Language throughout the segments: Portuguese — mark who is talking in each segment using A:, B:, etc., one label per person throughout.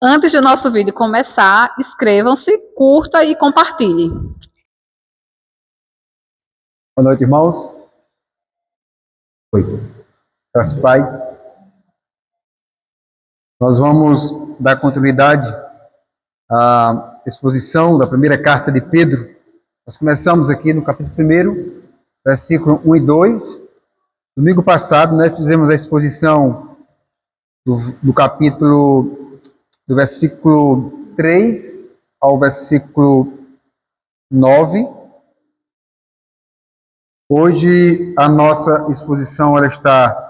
A: Antes do nosso vídeo começar, inscrevam-se, curta e compartilhe.
B: Boa noite, irmãos. Oi. As paz. Nós vamos dar continuidade à exposição da primeira carta de Pedro. Nós começamos aqui no capítulo 1, versículo 1 e 2. Domingo passado nós fizemos a exposição do capítulo, do versículo 3 ao versículo 9. Hoje a nossa exposição ela está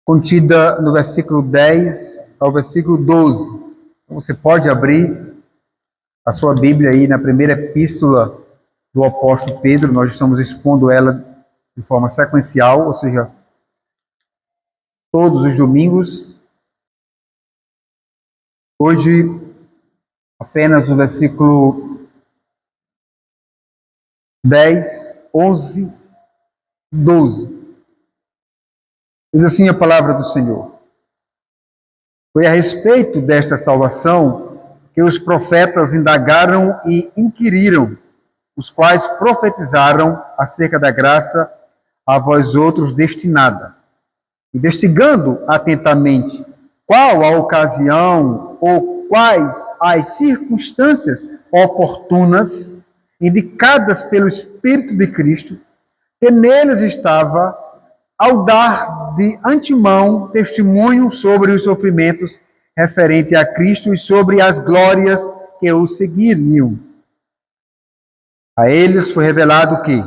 B: contida no versículo 10 ao versículo 12. Então, você pode abrir a sua Bíblia aí na primeira epístola do apóstolo Pedro. Nós estamos expondo ela de forma sequencial, ou seja, todos os domingos. Hoje, apenas o versículo 10, 11, 12. Diz assim a palavra do Senhor. Foi a respeito desta salvação que os profetas indagaram e inquiriram, os quais profetizaram acerca da graça a vós outros destinada, investigando atentamente qual a ocasião ou quais as circunstâncias oportunas indicadas pelo Espírito de Cristo, que neles estava ao dar de antemão testemunho sobre os sofrimentos referente a Cristo e sobre as glórias que o seguiriam. A eles foi revelado que,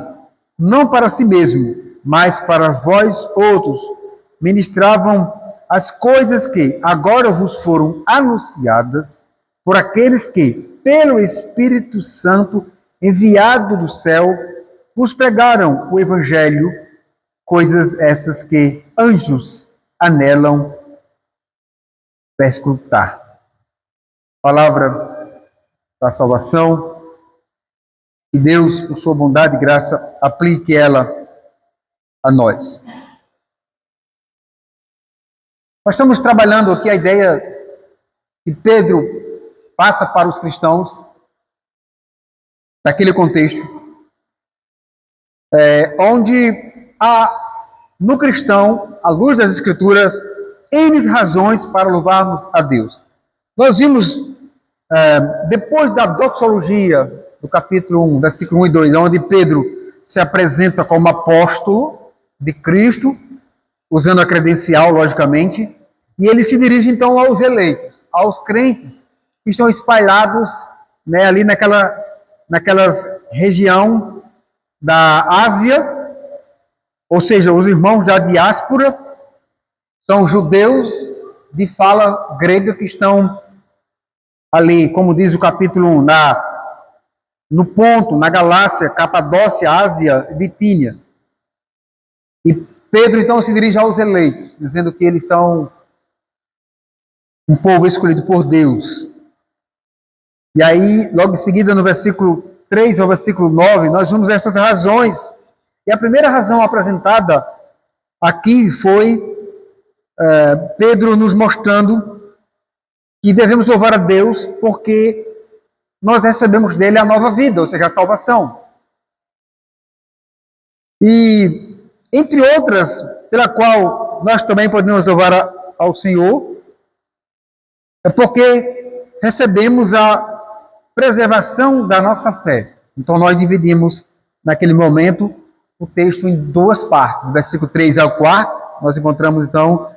B: não para si mesmo, mas para vós outros, ministravam as coisas que agora vos foram anunciadas por aqueles que, pelo Espírito Santo, enviado do céu, vos pregaram o Evangelho, coisas essas que anjos anelam perscrutar. Palavra da salvação. Que Deus, por sua bondade e graça, aplique ela a nós. Nós estamos trabalhando aqui a ideia que Pedro passa para os cristãos daquele contexto, onde há no cristão, à luz das Escrituras, N razões para louvarmos a Deus. Nós vimos, depois da doxologia, do capítulo 1, versículo 1 e 2, onde Pedro se apresenta como apóstolo de Cristo, usando a credencial, logicamente, e ele se dirige então aos eleitos, aos crentes que estão espalhados, né, ali naquelas região da Ásia, ou seja, os irmãos da diáspora são judeus de fala grega que estão ali, como diz o capítulo 1, no ponto, na Galácia, Capadócia, Ásia, Bitínia. E Pedro então se dirige aos eleitos, dizendo que eles são um povo escolhido por Deus. E aí, logo em seguida, no versículo 3 ao versículo 9, nós vimos essas razões. E a primeira razão apresentada aqui foi Pedro nos mostrando que devemos louvar a Deus porque nós recebemos dele a nova vida, ou seja, a salvação. E, entre outras, pela qual nós também podemos louvar ao Senhor, é porque recebemos a preservação da nossa fé. Então, nós dividimos, naquele momento, o texto em duas partes. Do versículo 3 ao 4, nós encontramos, então,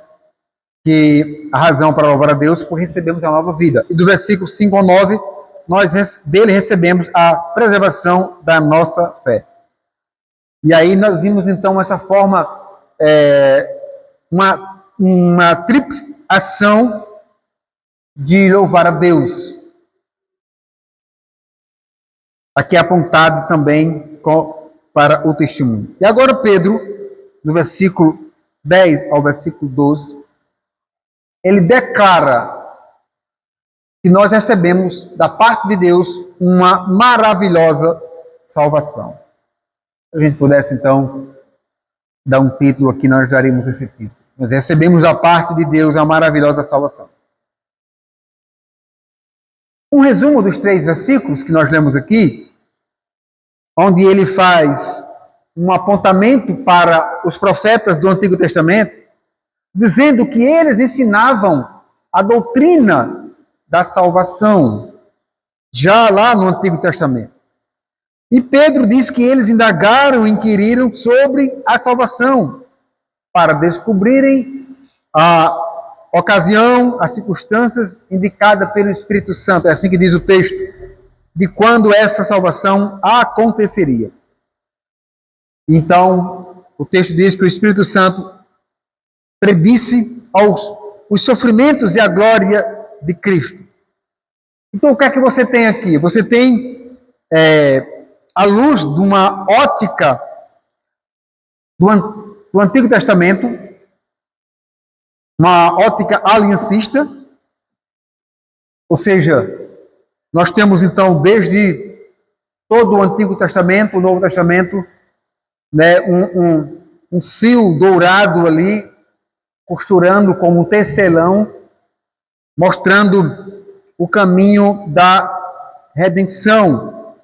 B: que a razão para louvar a Deus é porque recebemos a nova vida. E do versículo 5 ao 9, nós dele recebemos a preservação da nossa fé. E aí nós vimos, então, essa forma, uma tríplice ação de louvar a Deus. Aqui é apontado também para o testemunho. E agora Pedro, no versículo 10 ao versículo 12, ele declara que nós recebemos da parte de Deus uma maravilhosa salvação. Se a gente pudesse, então, dar um título aqui, nós daríamos esse título. Nós recebemos da parte de Deus a maravilhosa salvação. Um resumo dos 3 versículos que nós lemos aqui, onde ele faz um apontamento para os profetas do Antigo Testamento, dizendo que eles ensinavam a doutrina da salvação, já lá no Antigo Testamento. E Pedro diz que eles indagaram, inquiriram sobre a salvação, para descobrirem a ocasião, as circunstâncias indicadas pelo Espírito Santo, é assim que diz o texto, de quando essa salvação aconteceria. Então, o texto diz que o Espírito Santo predisse os sofrimentos e a glória de Cristo. Então, o que é que você tem aqui? Você tem, à luz de uma ótica do Antigo Testamento, uma ótica aliancista, ou seja, nós temos então desde todo o Antigo Testamento, o Novo Testamento, né, um fio dourado ali, costurando como um tecelão, mostrando o caminho da redenção,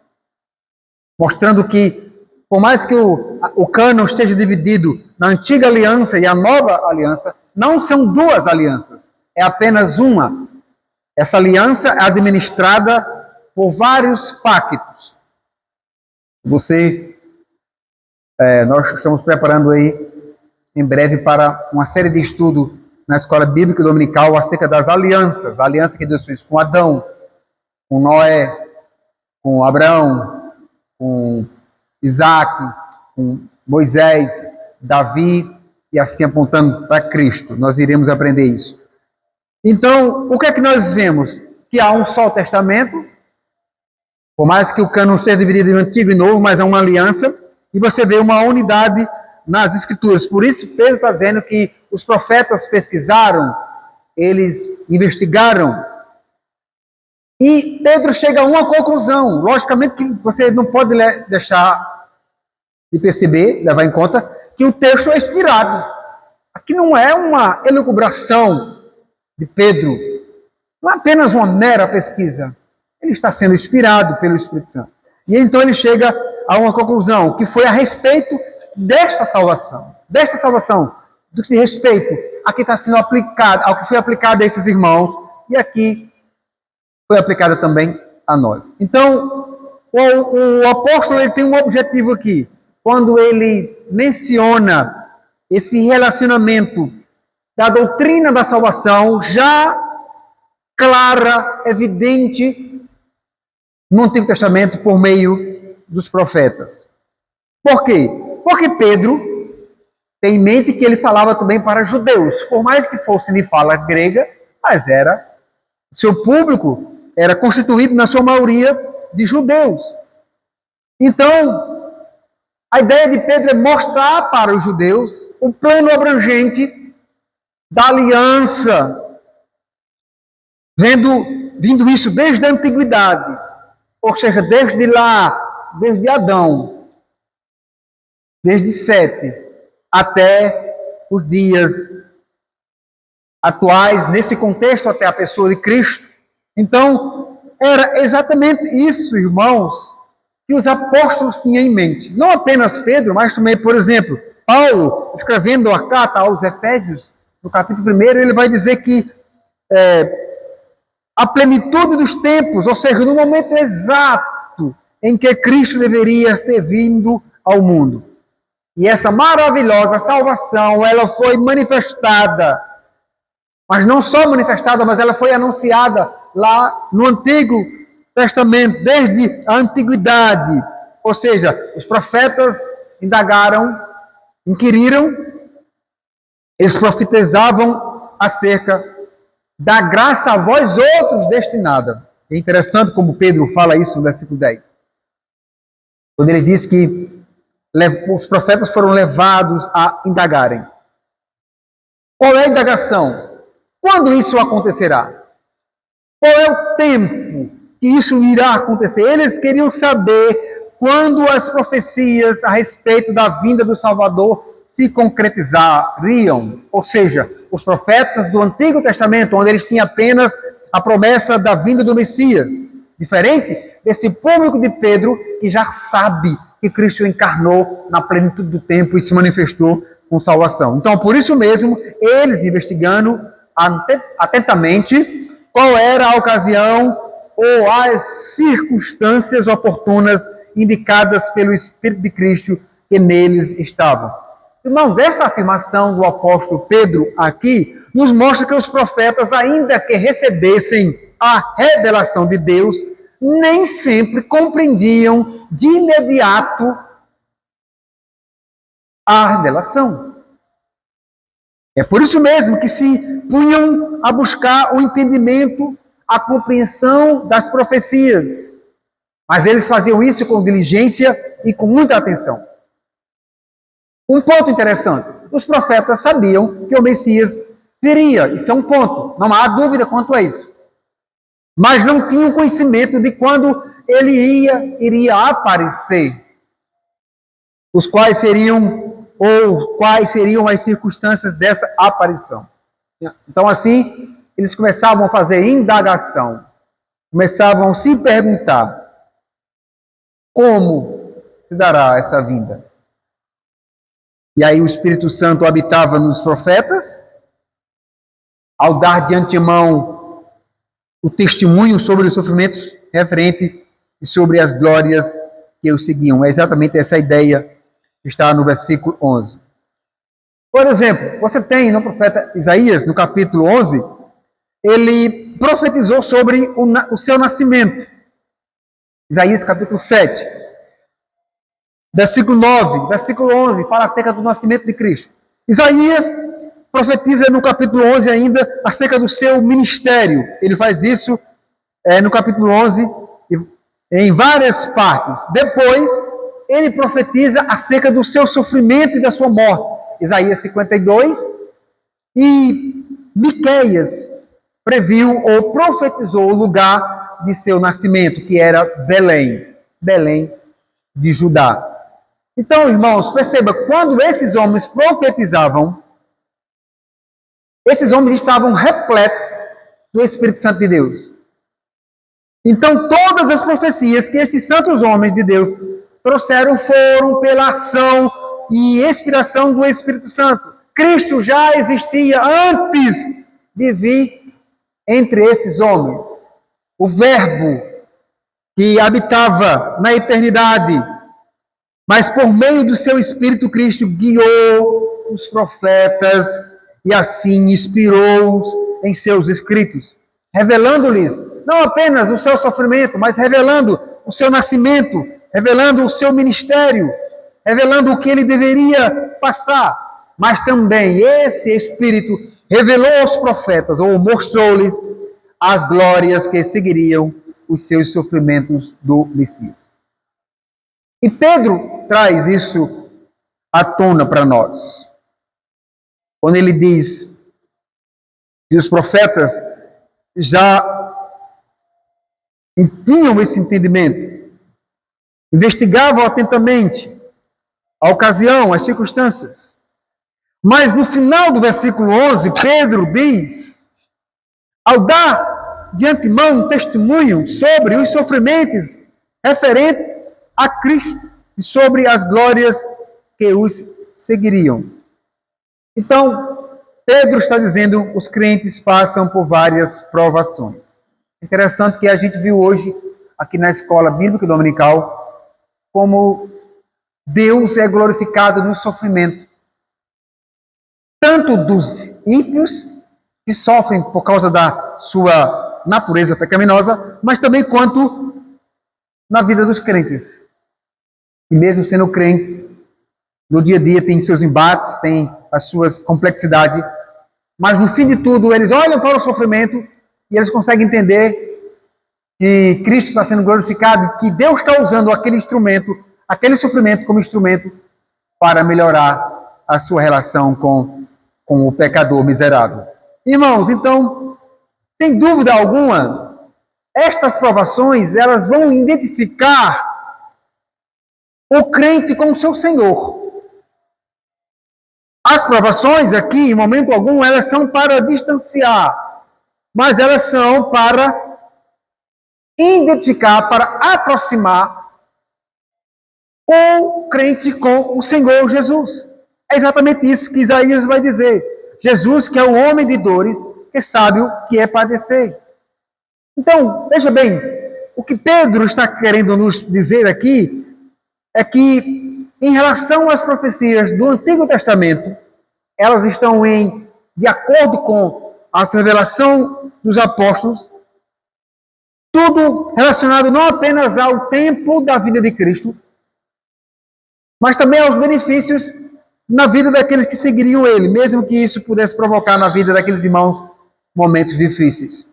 B: mostrando que, por mais que o cânon esteja dividido na antiga aliança e a nova aliança, não são 2 alianças, é apenas uma. Essa aliança é administrada por vários pactos. Nós estamos preparando aí, em breve, para uma série de estudo na Escola Bíblica Dominical acerca das alianças. A aliança que Deus fez com Adão, com Noé, com Abraão, com Isaac, com Moisés, Davi, e assim apontando para Cristo. Nós iremos aprender isso. Então, o que é que nós vemos? Que há um só testamento, por mais que o cânon esteja dividido em Antigo e Novo, mas é uma aliança, e você vê uma unidade nas Escrituras. Por isso, Pedro está dizendo que os profetas pesquisaram, eles investigaram, e Pedro chega a uma conclusão. Logicamente que você não pode deixar de perceber, levar em conta, que o texto é inspirado. Aqui não é uma elucubração de Pedro, não é apenas uma mera pesquisa. Ele está sendo inspirado pelo Espírito Santo. E então ele chega a uma conclusão, que foi a respeito desta salvação, do que diz respeito a que está sendo aplicado, ao que foi aplicado a esses irmãos, e aqui foi aplicada também a nós. Então, o apóstolo ele tem um objetivo aqui, quando ele menciona esse relacionamento da doutrina da salvação, já clara, evidente, no Antigo Testamento, por meio dos profetas. Por quê? Porque Pedro tem em mente que ele falava também para judeus, por mais que fosse de fala grega, mas seu público era constituído, na sua maioria, de judeus. Então, a ideia de Pedro é mostrar para os judeus o plano abrangente da aliança, vindo isso desde a antiguidade, ou seja, desde lá, desde Adão, desde Sete, até os dias atuais, nesse contexto até a pessoa de Cristo. Então, era exatamente isso, irmãos, que os apóstolos tinham em mente. Não apenas Pedro, mas também, por exemplo, Paulo, escrevendo a carta aos Efésios, no capítulo 1, ele vai dizer que a plenitude dos tempos, ou seja, no momento exato em que Cristo deveria ter vindo ao mundo. E essa maravilhosa salvação, ela foi manifestada, mas não só manifestada, mas ela foi anunciada lá no Antigo Testamento, desde a antiguidade. Ou seja, os profetas indagaram, inquiriram, eles profetizavam acerca da graça a vós outros destinada. É interessante como Pedro fala isso no versículo 10. Quando ele diz que os profetas foram levados a indagarem. Qual é a indagação? Quando isso acontecerá? Qual é o tempo que isso irá acontecer? Eles queriam saber quando as profecias a respeito da vinda do Salvador se concretizariam. Ou seja, os profetas do Antigo Testamento, onde eles tinham apenas a promessa da vinda do Messias. Diferente desse público de Pedro, que já sabe que Cristo encarnou na plenitude do tempo e se manifestou com salvação. Então, por isso mesmo, eles investigando atentamente qual era a ocasião ou as circunstâncias oportunas indicadas pelo Espírito de Cristo que neles estavam. Irmãos, essa afirmação do apóstolo Pedro aqui nos mostra que os profetas, ainda que recebessem a revelação de Deus, nem sempre compreendiam de imediato a revelação. É por isso mesmo que se punham a buscar o entendimento, a compreensão das profecias. Mas eles faziam isso com diligência e com muita atenção. Um ponto interessante: os profetas sabiam que o Messias viria. Isso é um ponto, não há dúvida quanto a isso. Mas não tinham conhecimento de quando ele iria aparecer. Os quais seriam, ou quais seriam as circunstâncias dessa aparição. Então, assim, eles começavam a fazer indagação. Começavam a se perguntar: como se dará essa vinda? E aí o Espírito Santo habitava nos profetas, ao dar de antemão o testemunho sobre os sofrimentos referente e sobre as glórias que o seguiam. É exatamente essa ideia que está no versículo 11. Por exemplo, você tem no profeta Isaías, no capítulo 11, ele profetizou sobre o seu nascimento. Isaías capítulo 7. Versículo 9, versículo 11, fala acerca do nascimento de Cristo. Isaías profetiza no capítulo 11 ainda acerca do seu ministério. Ele faz isso no capítulo 11 em várias partes. Depois, ele profetiza acerca do seu sofrimento e da sua morte. Isaías 52. E Miqueias previu ou profetizou o lugar de seu nascimento, que era Belém. Belém de Judá. Então, irmãos, perceba, quando esses homens profetizavam, esses homens estavam repletos do Espírito Santo de Deus. Então, todas as profecias que esses santos homens de Deus trouxeram foram pela ação e inspiração do Espírito Santo. Cristo já existia antes de vir entre esses homens. O Verbo que habitava na eternidade, mas por meio do seu Espírito, Cristo guiou os profetas e assim inspirou-os em seus escritos, revelando-lhes não apenas o seu sofrimento, mas revelando o seu nascimento, revelando o seu ministério, revelando o que ele deveria passar. Mas também esse Espírito revelou aos profetas, ou mostrou-lhes as glórias que seguiriam os seus sofrimentos do Messias. E Pedro traz isso à tona para nós. Quando ele diz que os profetas já tinham esse entendimento, investigavam atentamente a ocasião, as circunstâncias. Mas no final do versículo 11, Pedro diz, ao dar de antemão um testemunho sobre os sofrimentos referentes a Cristo e sobre as glórias que os seguiriam. Então, Pedro está dizendo que os crentes passam por várias provações. Interessante que a gente viu hoje, aqui na escola bíblica dominical, como Deus é glorificado no sofrimento. Tanto dos ímpios, que sofrem por causa da sua natureza pecaminosa, mas também quanto na vida dos crentes. E mesmo sendo crentes, no dia a dia tem seus embates, tem as suas complexidades, mas no fim de tudo eles olham para o sofrimento e eles conseguem entender que Cristo está sendo glorificado, que Deus está usando aquele instrumento, aquele sofrimento como instrumento para melhorar a sua relação com o pecador miserável. Irmãos, então, sem dúvida alguma, estas provações, elas vão identificar o crente com o seu Senhor. As provações aqui, em momento algum, elas são para distanciar mas elas são para identificar, para aproximar o crente com o Senhor Jesus. É exatamente isso que Isaías vai dizer. Jesus, que é o homem de dores, que sabe o que é padecer. Então, veja bem, o que Pedro está querendo nos dizer aqui é que, em relação às profecias do Antigo Testamento, elas estão de acordo com a revelação dos apóstolos, tudo relacionado não apenas ao tempo da vida de Cristo, mas também aos benefícios na vida daqueles que seguiriam ele, mesmo que isso pudesse provocar na vida daqueles irmãos momentos difíceis.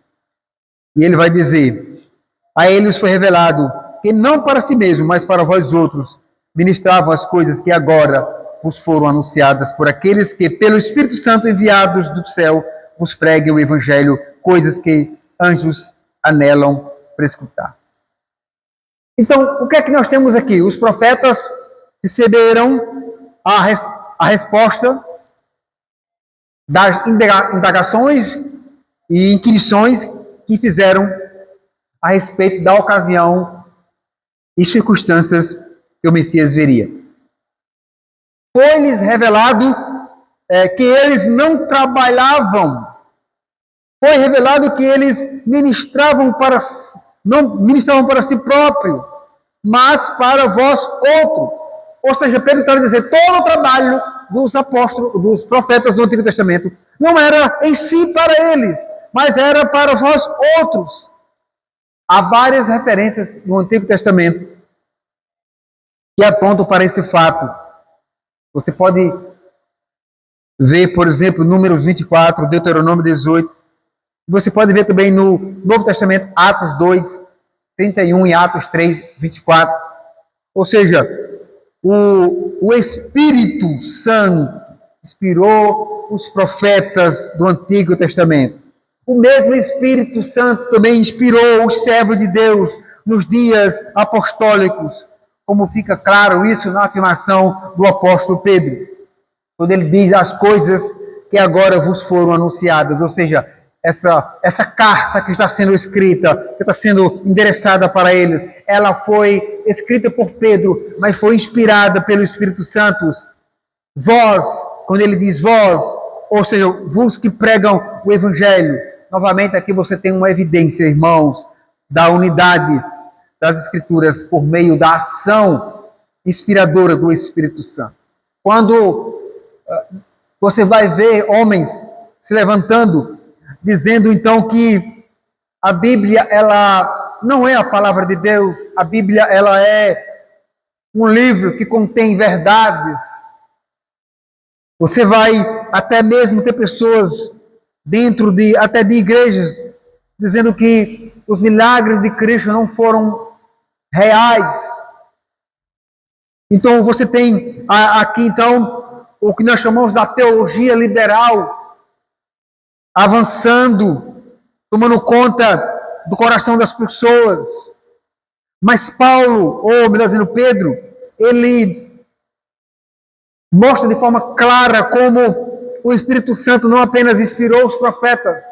B: E ele vai dizer: a eles foi revelado que não para si mesmo, mas para vós outros, ministravam as coisas que agora vos foram anunciadas por aqueles que, pelo Espírito Santo enviados do céu, vos preguem o Evangelho, coisas que anjos anelam para escutar. Então, o que é que nós temos aqui? Os profetas receberam a resposta das indagações e inquirições que fizeram a respeito da ocasião e circunstâncias que o Messias viria. Foi-lhes revelado que eles não trabalhavam. Foi revelado que eles não ministravam para si próprio, mas para vós outro. Ou seja, Pedro está dizendo, todo o trabalho dos apóstolos, dos profetas do Antigo Testamento, não era em si para eles, mas era para vós outros. Há várias referências no Antigo Testamento que apontam para esse fato. Você pode ver, por exemplo, Números 24, Deuteronômio 18. Você pode ver também no Novo Testamento, Atos 2, 31 e Atos 3, 24. Ou seja, o Espírito Santo inspirou os profetas do Antigo Testamento. O mesmo Espírito Santo também inspirou os servos de Deus nos dias apostólicos, como fica claro isso na afirmação do apóstolo Pedro, quando ele diz as coisas que agora vos foram anunciadas, ou seja, essa carta que está sendo escrita, que está sendo endereçada para eles, ela foi escrita por Pedro, mas foi inspirada pelo Espírito Santo. Vós, quando ele diz vós, ou seja, vos que pregam o Evangelho, novamente aqui você tem uma evidência, irmãos, da unidade das Escrituras por meio da ação inspiradora do Espírito Santo. Quando você vai ver homens se levantando, dizendo então que a Bíblia ela não é a palavra de Deus, a Bíblia ela é um livro que contém verdades. Você vai até mesmo ter pessoas dentro até de igrejas dizendo que os milagres de Cristo não foram reais. Então você tem aqui então o que nós chamamos da teologia liberal avançando, tomando conta do coração das pessoas. Mas Paulo, ou melhor dizendo, Pedro, ele mostra de forma clara como o Espírito Santo não apenas inspirou os profetas,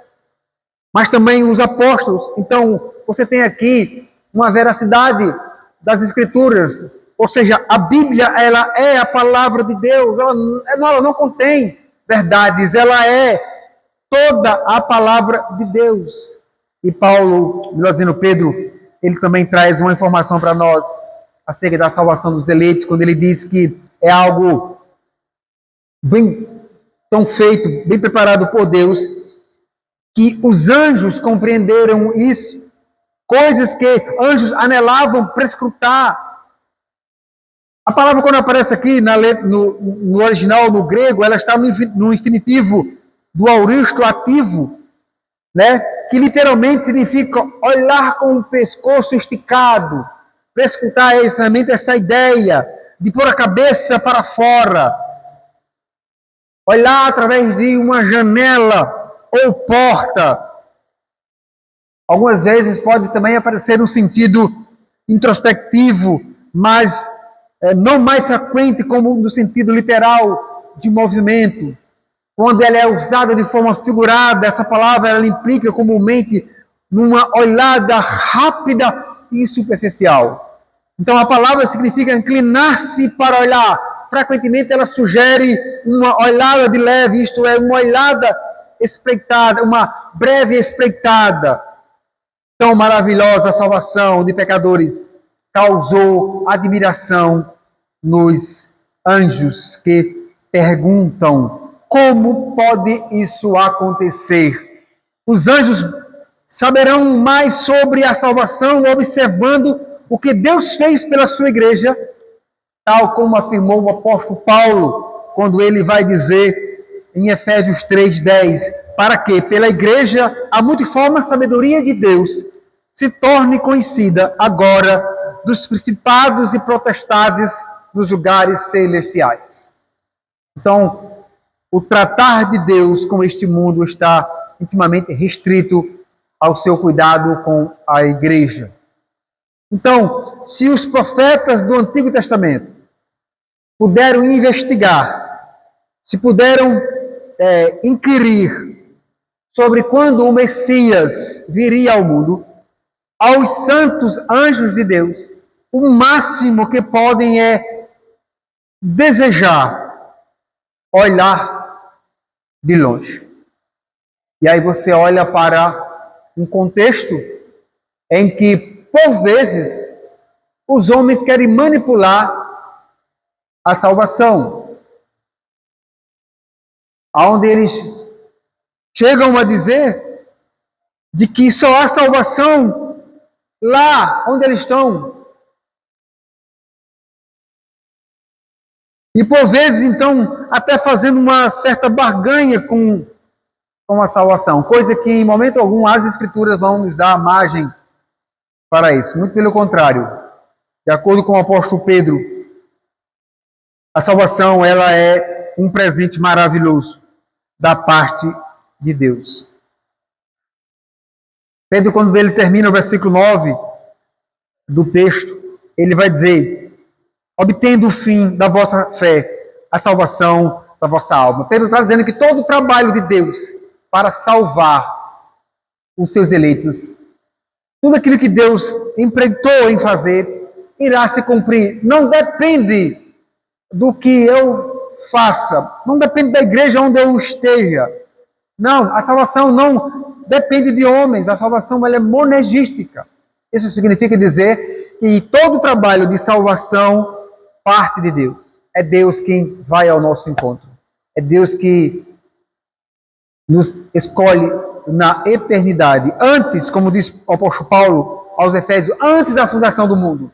B: mas também os apóstolos. Então, você tem aqui uma veracidade das Escrituras, ou seja, a Bíblia ela é a palavra de Deus, ela não contém verdades, ela é toda a palavra de Deus. E Paulo, melhor dizendo, Pedro, ele também traz uma informação para nós acerca da salvação dos eleitos, quando ele diz que é algo bem tão feito, bem preparado por Deus, que os anjos compreenderam isso, coisas que anjos anelavam para escutar. A palavra, quando aparece aqui no original, no grego, ela está no infinitivo do auristo ativo, né? Que literalmente significa olhar com o pescoço esticado, para escutar exatamente essa ideia de pôr a cabeça para fora, olhar através de uma janela ou porta. Algumas vezes pode também aparecer no sentido introspectivo, mas não mais frequente como no sentido literal de movimento. quando ela é usada de forma figurada, essa palavra ela implica comumente numa olhada rápida e superficial. Então a palavra significa inclinar-se para olhar. Frequentemente ela sugere uma olhada de leve, isto é, uma olhada espreitada, uma breve espreitada. Tão maravilhosa a salvação de pecadores causou admiração nos anjos que perguntam: como pode isso acontecer? Os anjos saberão mais sobre a salvação observando o que Deus fez pela sua igreja, tal como afirmou o apóstolo Paulo, quando ele vai dizer em Efésios 3:10, para que pela igreja a multiforme sabedoria de Deus se torne conhecida agora dos principados e potestades nos lugares celestiais. Então, o tratar de Deus com este mundo está intimamente restrito ao seu cuidado com a igreja. Então, se os profetas do Antigo Testamento puderam investigar, se puderam inquirir sobre quando o Messias viria ao mundo, aos santos anjos de Deus, o máximo que podem é desejar, olhar de longe. E aí você olha para um contexto em que, por vezes, os homens querem manipular a salvação, onde eles chegam a dizer de que só há salvação lá onde eles estão. E por vezes, então, até fazendo uma certa barganha com a salvação, coisa que em momento algum as Escrituras vão nos dar margem para isso. Muito pelo contrário, de acordo com o apóstolo Pedro, a salvação ela é um presente maravilhoso da parte de Deus. Pedro, quando ele termina o versículo 9 do texto, ele vai dizer: obtendo o fim da vossa fé, a salvação da vossa alma. Pedro está dizendo que todo o trabalho de Deus para salvar os seus eleitos, tudo aquilo que Deus empreitou em fazer, irá se cumprir. Não depende do que eu faça, não depende da igreja onde eu esteja. Não, a salvação não depende de homens, a salvação ela é monergística. Isso significa dizer que todo o trabalho de salvação parte de Deus. É Deus quem vai ao nosso encontro. É Deus que nos escolhe na eternidade. Antes, como diz o apóstolo Paulo aos Efésios, antes da fundação do mundo,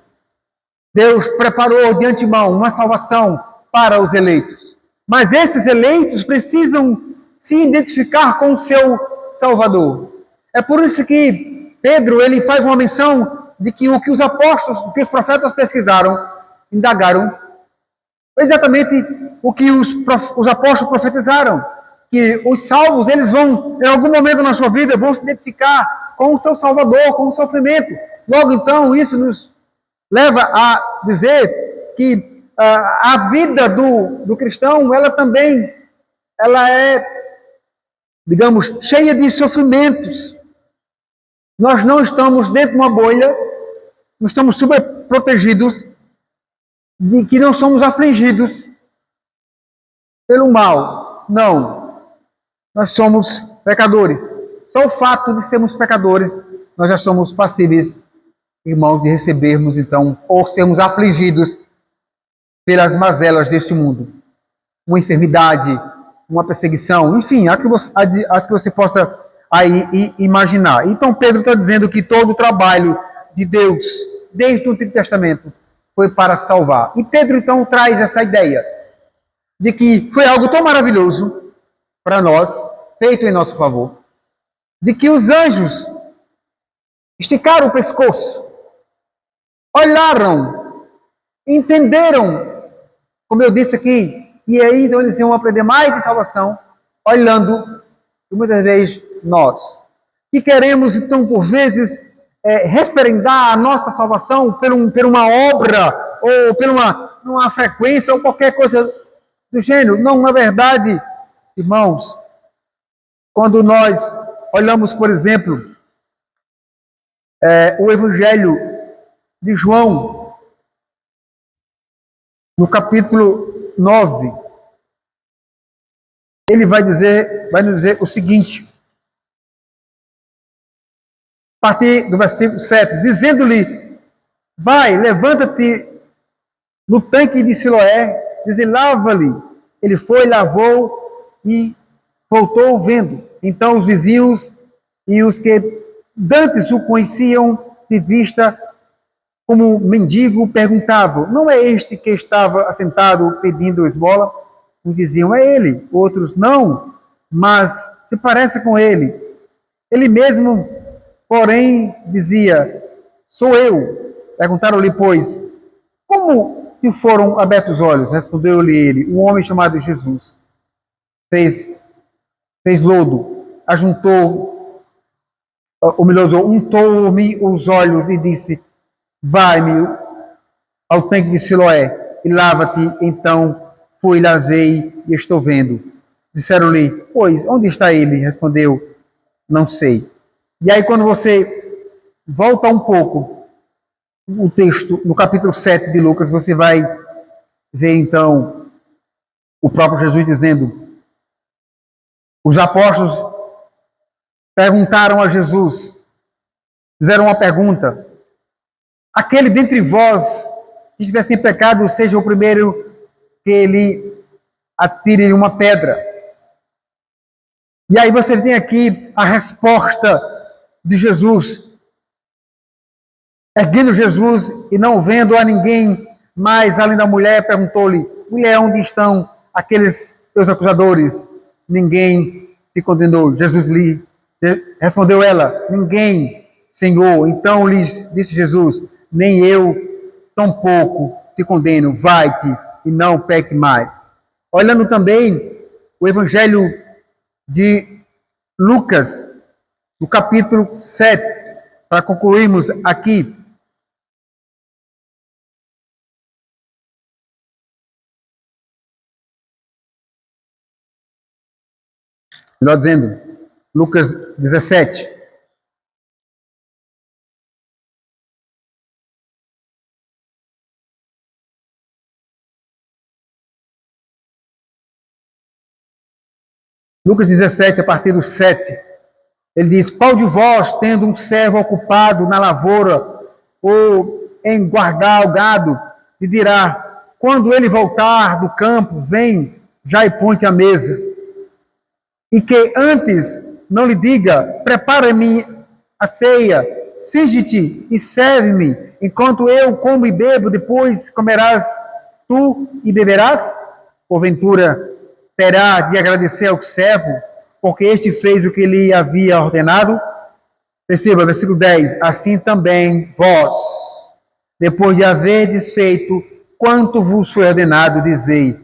B: Deus preparou de antemão uma salvação para os eleitos. Mas esses eleitos precisam se identificar com o seu Salvador. É por isso que Pedro ele faz uma menção de que o que os apóstolos, o que os profetas pesquisaram, indagaram, foi exatamente o que os apóstolos profetizaram, que os salvos, eles vão, em algum momento na sua vida, vão se identificar com o seu Salvador, com o sofrimento. Logo, então, isso nos leva a dizer que a vida do cristão, ela também, ela é, digamos, cheia de sofrimentos. Nós não estamos dentro de uma bolha, não estamos super protegidos, de que não somos afligidos pelo mal. Não. Nós somos pecadores. Só o fato de sermos pecadores, nós já somos passíveis, irmãos, de recebermos, então, ou sermos afligidos pelas mazelas deste mundo. Uma enfermidade, uma perseguição, enfim, as que você possa aí imaginar. Então, Pedro está dizendo que todo o trabalho de Deus, desde o Antigo Testamento, foi para salvar. E Pedro, então, traz essa ideia de que foi algo tão maravilhoso para nós, feito em nosso favor, de que os anjos esticaram o pescoço, olharam, entenderam, como eu disse aqui, e aí então eles iam aprender mais de salvação, olhando, e muitas vezes nós, que queremos então por vezes referendar a nossa salvação por uma obra, ou por uma frequência, ou qualquer coisa do gênero. Não, na verdade, Irmãos, quando nós olhamos, por exemplo, o Evangelho de João, no capítulo 9, ele vai nos dizer o seguinte, a partir do versículo 7, dizendo-lhe, vai, levanta-te no tanque de Siloé, diz, lava-lhe. Ele foi, lavou e voltou vendo. Então os vizinhos e os que dantes o conheciam de vista como mendigo perguntavam, não é este que estava assentado pedindo esmola? Uns diziam, é ele. Outros, não, mas se parece com ele. Ele mesmo, porém, dizia, sou eu. Perguntaram-lhe, pois, como te foram abertos os olhos? Respondeu-lhe ele, um homem chamado Jesus. Fez lodo, ajuntou, untou-me os olhos e disse, vai-me ao tanque de Siloé e lava-te. Então fui, lavei e estou vendo. Disseram-lhe, pois, onde está ele? Respondeu, não sei. E aí quando você volta um pouco o texto, no capítulo 7 de Lucas, você vai ver então o próprio Jesus dizendo, os apóstolos perguntaram a Jesus, fizeram uma pergunta, aquele dentre vós que estiver sem pecado, seja o primeiro que ele atire uma pedra. E aí você tem aqui a resposta de Jesus, erguendo Jesus e não vendo a ninguém mais além da mulher, perguntou-lhe, mulher, onde estão aqueles teus acusadores? Ninguém te condenou. Jesus lhe respondeu ela, ninguém, Senhor. Então lhes disse Jesus, nem eu tampouco te condeno, vai-te e não peque mais. Olhando também o Evangelho de Lucas, no capítulo 7, para concluirmos aqui. Melhor dizendo, Lucas 17. Lucas 17, a partir do 7, ele diz, qual de vós, tendo um servo ocupado na lavoura ou em guardar o gado, lhe dirá, quando ele voltar do campo, vem, já e põe-te à mesa. E que antes não lhe diga, prepara-me a ceia, cinge-te e serve-me, enquanto eu como e bebo, depois comerás tu e beberás? Porventura, terá de agradecer ao servo, porque este fez o que lhe havia ordenado? Perceba, versículo 10. Assim também vós, depois de haverdes feito quanto vos foi ordenado, dizei,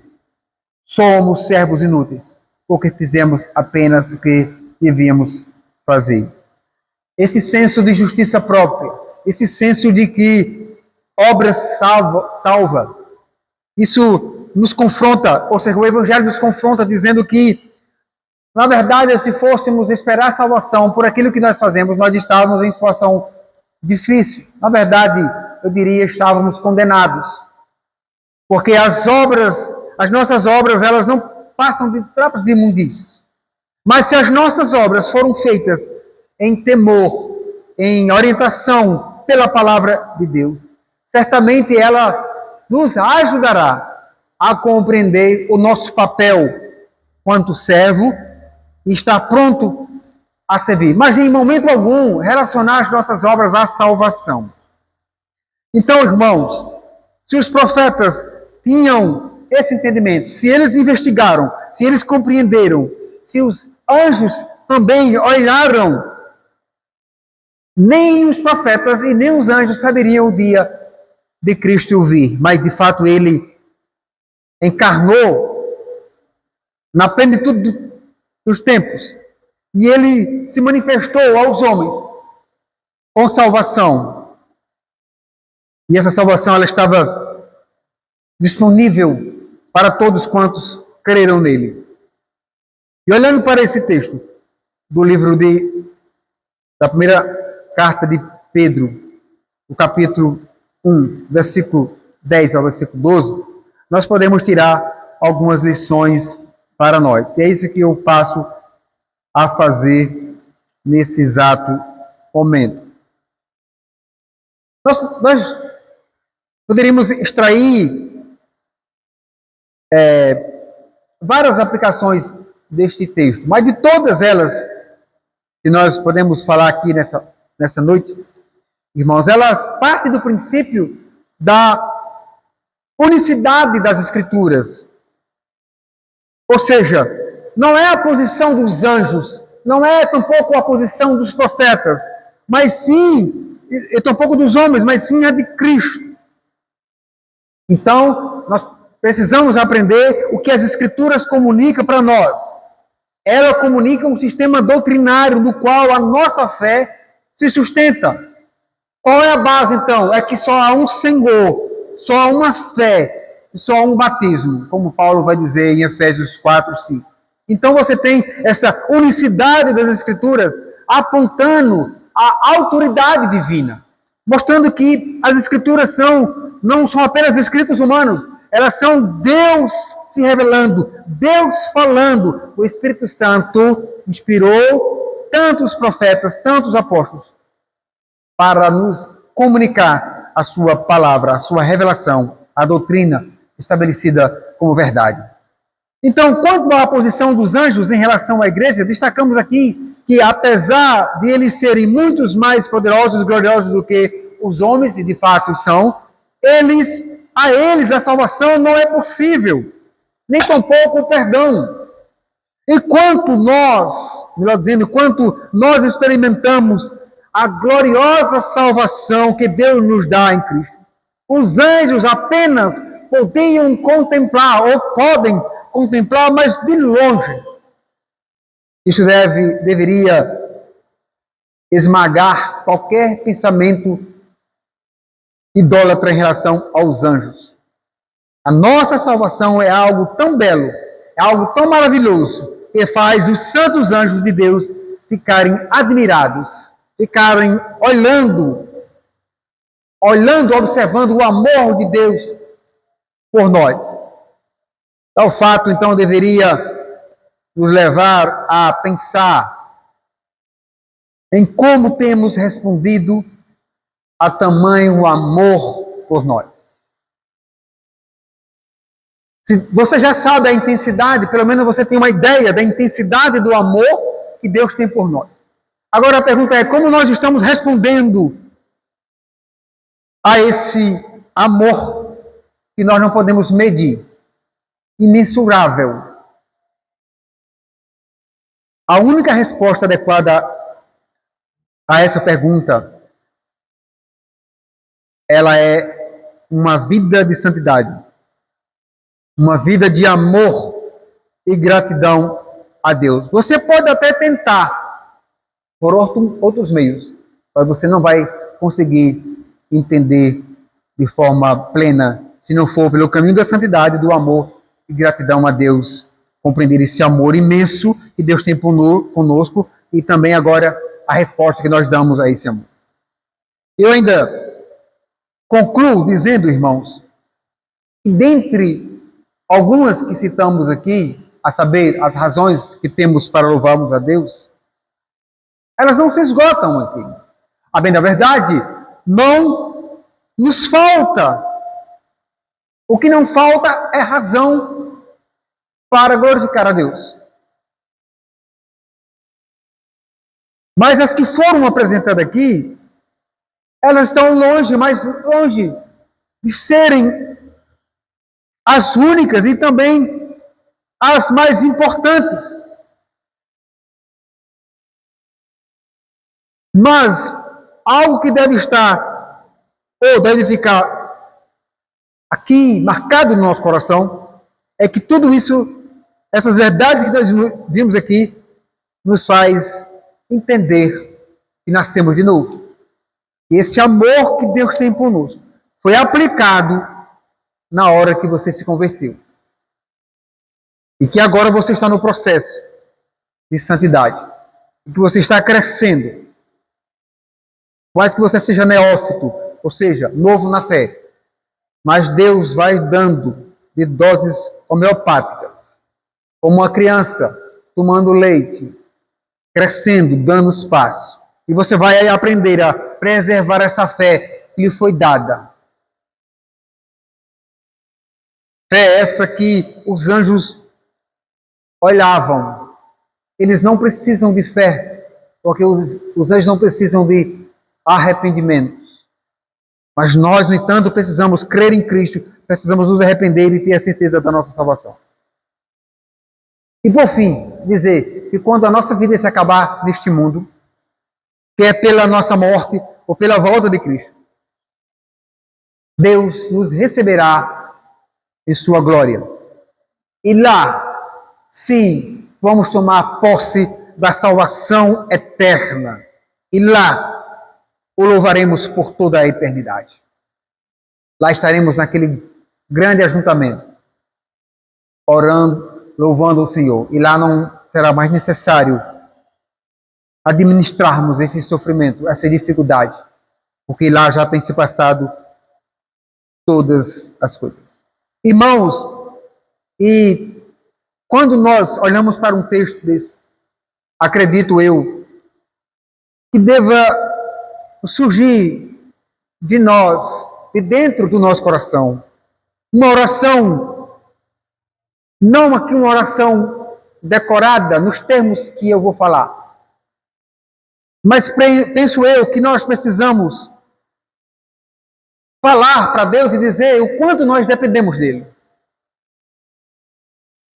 B: somos servos inúteis, porque fizemos apenas o que devíamos fazer. Esse senso de justiça própria, esse senso de que obra salva, isso nos confronta, ou seja, o Evangelho nos confronta dizendo que, na verdade, se fôssemos esperar a salvação por aquilo que nós fazemos, nós estávamos em situação difícil. Na verdade, eu diria, estávamos condenados. Porque as nossas obras, elas não passam de trapos de imundícios. Mas se as nossas obras foram feitas em temor, em orientação pela palavra de Deus, certamente ela nos ajudará a compreender o nosso papel quanto servo e estar pronto a servir. Mas em momento algum relacionar as nossas obras à salvação. Então, irmãos, se os profetas tinham esse entendimento, se eles investigaram, se eles compreenderam, se os anjos também olharam, nem os profetas e nem os anjos saberiam o dia de Cristo vir, mas de fato ele encarnou na plenitude dos tempos e ele se manifestou aos homens com salvação. E essa salvação ela estava disponível para todos quantos creram nele. E olhando para esse texto do livro da primeira carta de Pedro, o capítulo 1, versículo 10 ao versículo 12, nós podemos tirar algumas lições para nós. E é isso que eu passo a fazer nesse exato momento. Nós poderíamos extrair várias aplicações deste texto, mas de todas elas que nós podemos falar aqui nessa noite, irmãos, elas partem do princípio da unicidade das Escrituras. Ou seja, não é a posição dos anjos, não é tampouco a posição dos profetas, mas sim, e tampouco dos homens, mas sim a de Cristo. Então, nós precisamos aprender o que as Escrituras comunicam para nós. Ela comunica um sistema doutrinário no qual a nossa fé se sustenta. Qual é a base, então? É que só há um Senhor, só há uma fé, só há um batismo, como Paulo vai dizer em Efésios 4, 5. Então você tem essa unicidade das Escrituras apontando a autoridade divina, mostrando que as Escrituras não são apenas escritos humanos, elas são Deus se revelando, Deus falando. O Espírito Santo inspirou tanto os profetas, tanto os apóstolos, para nos comunicar a sua palavra, a sua revelação, a doutrina estabelecida como verdade. Então, quanto à posição dos anjos em relação à igreja, destacamos aqui que, apesar de eles serem muitos mais poderosos e gloriosos do que os homens, e de fato são, a eles a salvação não é possível, nem tampouco o perdão. Enquanto nós experimentamos a gloriosa salvação que Deus nos dá em Cristo, os anjos apenas podiam contemplar, ou podem contemplar, mas de longe. Isso deveria esmagar qualquer pensamento idólatra em relação aos anjos. A nossa salvação é algo tão belo, é algo tão maravilhoso, que faz os santos anjos de Deus ficarem admirados, ficarem olhando, observando o amor de Deus por nós. Tal fato, então, deveria nos levar a pensar em como temos respondido a tamanho amor por nós. Se você já sabe a intensidade, pelo menos você tem uma ideia da intensidade do amor que Deus tem por nós. Agora a pergunta é, como nós estamos respondendo a esse amor que nós não podemos medir, imensurável? A única resposta adequada a essa pergunta, ela é uma vida de santidade, uma vida de amor e gratidão a Deus. Você pode até tentar por outros meios, mas você não vai conseguir entender de forma plena, se não for pelo caminho da santidade, do amor e gratidão a Deus, compreender esse amor imenso que Deus tem conosco e também agora a resposta que nós damos a esse amor. Eu ainda concluo dizendo, irmãos, que dentre algumas que citamos aqui, a saber, as razões que temos para louvarmos a Deus, elas não se esgotam aqui. A bem da verdade, não nos falta. O que não falta é razão para glorificar a Deus. Mas as que foram apresentadas aqui, elas estão longe, mais longe de serem as únicas e também as mais importantes. Mas algo que deve estar, ou deve ficar aqui marcado no nosso coração, é que tudo isso, essas verdades que nós vimos aqui, nos faz entender que nascemos de novo. E esse amor que Deus tem por nós foi aplicado na hora que você se converteu. E que agora você está no processo de santidade, que você está crescendo, quase que você seja neófito, ou seja, novo na fé, mas Deus vai dando de doses homeopáticas, como uma criança tomando leite, crescendo, dando espaço, e você vai aprender a preservar essa fé que lhe foi dada. Fé essa que os anjos olhavam. Eles não precisam de fé, porque os anjos não precisam de arrependimentos. Mas nós, no entanto, precisamos crer em Cristo, precisamos nos arrepender e ter a certeza da nossa salvação. E por fim, dizer que quando a nossa vida se acabar neste mundo, que é pela nossa morte ou pela volta de Cristo, Deus nos receberá em sua glória. E lá, sim, vamos tomar posse da salvação eterna. E lá o louvaremos por toda a eternidade. Lá estaremos naquele grande ajuntamento, orando, louvando o Senhor. E lá não será mais necessário administrarmos esse sofrimento, essa dificuldade, porque lá já tem se passado todas as coisas. Irmãos, e quando nós olhamos para um texto desse, acredito eu, que deva surgir de nós, de dentro do nosso coração, uma oração, não aqui uma oração decorada nos termos que eu vou falar, mas penso eu que nós precisamos falar para Deus e dizer o quanto nós dependemos dele.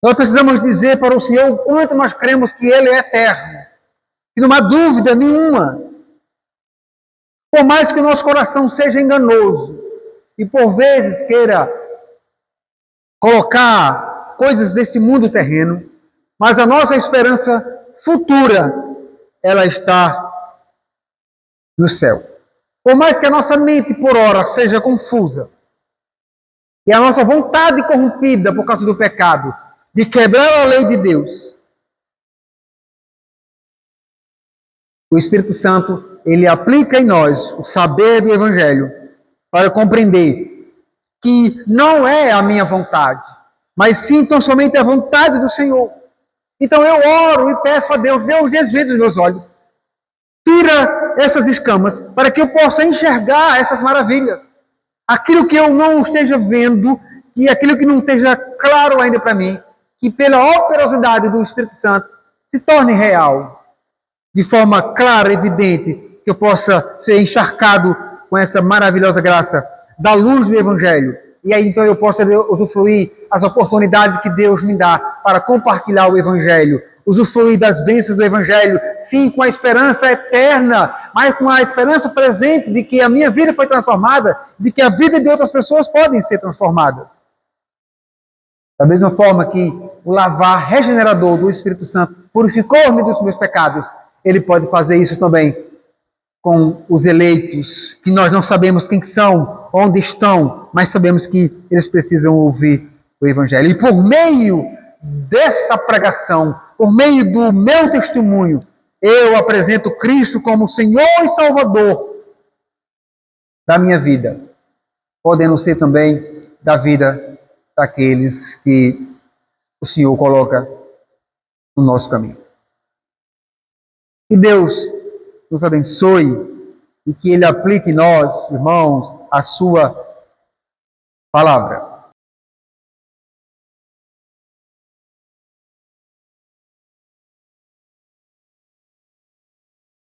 B: Nós precisamos dizer para o Senhor o quanto nós cremos que ele é eterno. E não há dúvida nenhuma. Por mais que o nosso coração seja enganoso e por vezes queira colocar coisas desse mundo terreno, mas a nossa esperança futura, ela está no céu. Por mais que a nossa mente por hora seja confusa e a nossa vontade corrompida por causa do pecado, de quebrar a lei de Deus, o Espírito Santo, ele aplica em nós o saber do Evangelho para compreender que não é a minha vontade, mas sim tão somente a vontade do Senhor. Então eu oro e peço a Deus, Deus desvenda os meus olhos, tira essas escamas para que eu possa enxergar essas maravilhas. Aquilo que eu não esteja vendo e aquilo que não esteja claro ainda para mim, que pela operosidade do Espírito Santo se torne real, de forma clara, evidente, que eu possa ser encharcado com essa maravilhosa graça da luz do Evangelho. E aí então eu possa usufruir as oportunidades que Deus me dá para compartilhar o Evangelho, usufruir das bênçãos do Evangelho, sim, com a esperança eterna, mas com a esperança presente de que a minha vida foi transformada, de que a vida de outras pessoas podem ser transformadas. Da mesma forma que o lavar regenerador do Espírito Santo purificou-me dos meus pecados, ele pode fazer isso também com os eleitos, que nós não sabemos quem são, onde estão, mas sabemos que eles precisam ouvir o Evangelho. E por meio dessa pregação, por meio do meu testemunho, eu apresento Cristo como Senhor e Salvador da minha vida, podendo ser também da vida daqueles que o Senhor coloca no nosso caminho. Que Deus nos abençoe e que Ele aplique em nós, irmãos, a sua palavra.